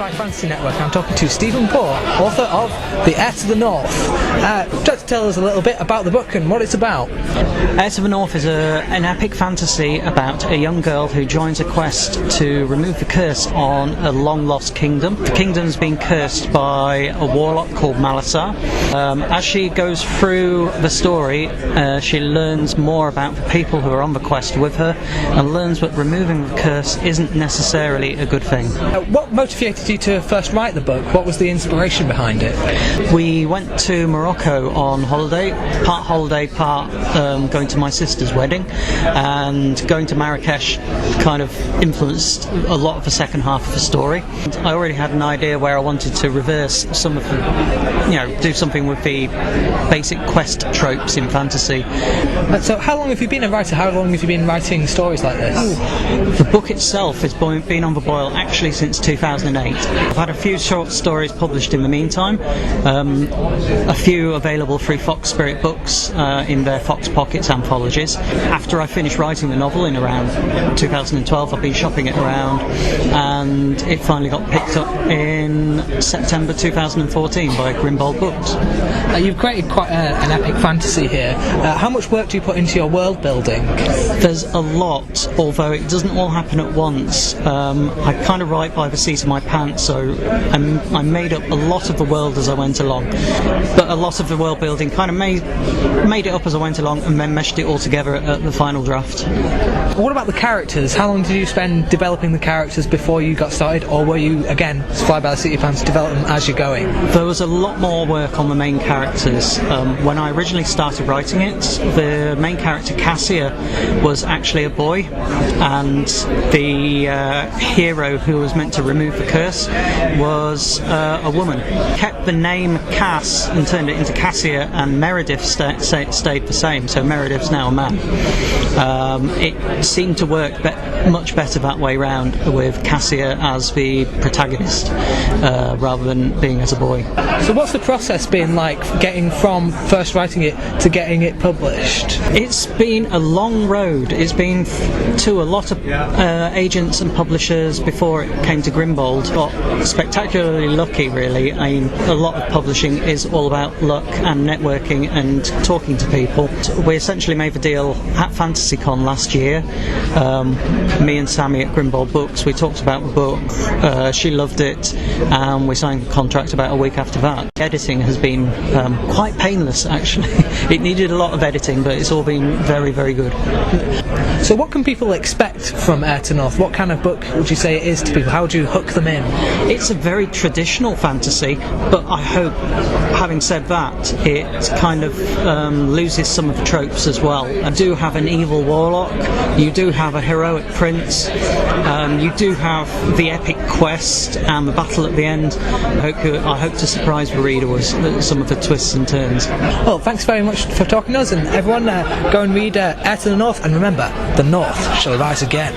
Sci-Fi Fantasy Network. I'm talking to Stephen Poore, author of The Heir to the North. Just tell us a little bit about the book and what it's about. Heir to the North is an epic fantasy about a young girl who joins a quest to remove the curse on a long-lost kingdom. The kingdom's been cursed by a warlock called Malasar. As she goes through the story, she learns more about the people who are on the quest with her and learns that removing the curse isn't necessarily a good thing. What motivated you to first write the book? What was the inspiration behind it? We went to Morocco on holiday, part going to my sister's wedding, and going to Marrakesh kind of influenced a lot of the second half of the story. I already had an idea where I wanted to reverse some of the, do something with the basic quest tropes in fantasy. So how long have you been a writer? How long have you been writing stories like this? The book itself has been on the boil actually since 2008. I've had a few short stories published in the meantime, a few available through Fox Spirit Books in their Fox Pockets anthologies. After I finished writing the novel in around 2012, I've been shopping it around, and it finally got picked up in September 2014 by Grimbold Books. You've created quite an epic fantasy here. How much work do you put into your world building? There's a lot, although it doesn't all happen at once. I kind of write by the seat of my pants, so I made up a lot of the world as I went along, but a lot of the world building kind of made it up as I went along and then meshed it all together at the final draft. What about the characters? How long did you spend developing the characters before you got started, or were you, again, fly by the seat of your pants, develop them as you're going? There was a lot more work on the main characters. When I originally started writing it, the main character Cassia was actually a boy, and the hero who was meant to remove the curse was a woman. Kept the name Cass and turned it into Cassia, and Meredith stayed the same, so Meredith's now a man. It seemed to work much better that way round, with Cassia as the protagonist rather than being as a boy. So what's the process been like, getting from first writing it to getting it published? It's been a long road. It's been to a lot of agents and publishers before it came to Grimbold. Got spectacularly lucky, really. I mean, a lot of publishing is all about luck and networking and talking to people. We essentially made the deal at FantasyCon last year. Me and Sammy at Grimbold Books, we talked about the book. She loved it, and we signed the contract about a week after that. Editing has been quite painless, actually. It needed a lot of editing, but it's all been very, very good. So what can people expect from Heir to North? What kind of book would you say it is to people? How would you hook them in? It's a very traditional fantasy, but I hope, having said that, it kind of loses some of the tropes as well. You do have an evil warlock, you do have a heroic prince, you do have the epic quest and the battle at the end. I hope to surprise the reader with some of the twists and turns. Well, thanks very much for talking to us, and everyone go and read Heir to the North, and remember, the North shall rise again.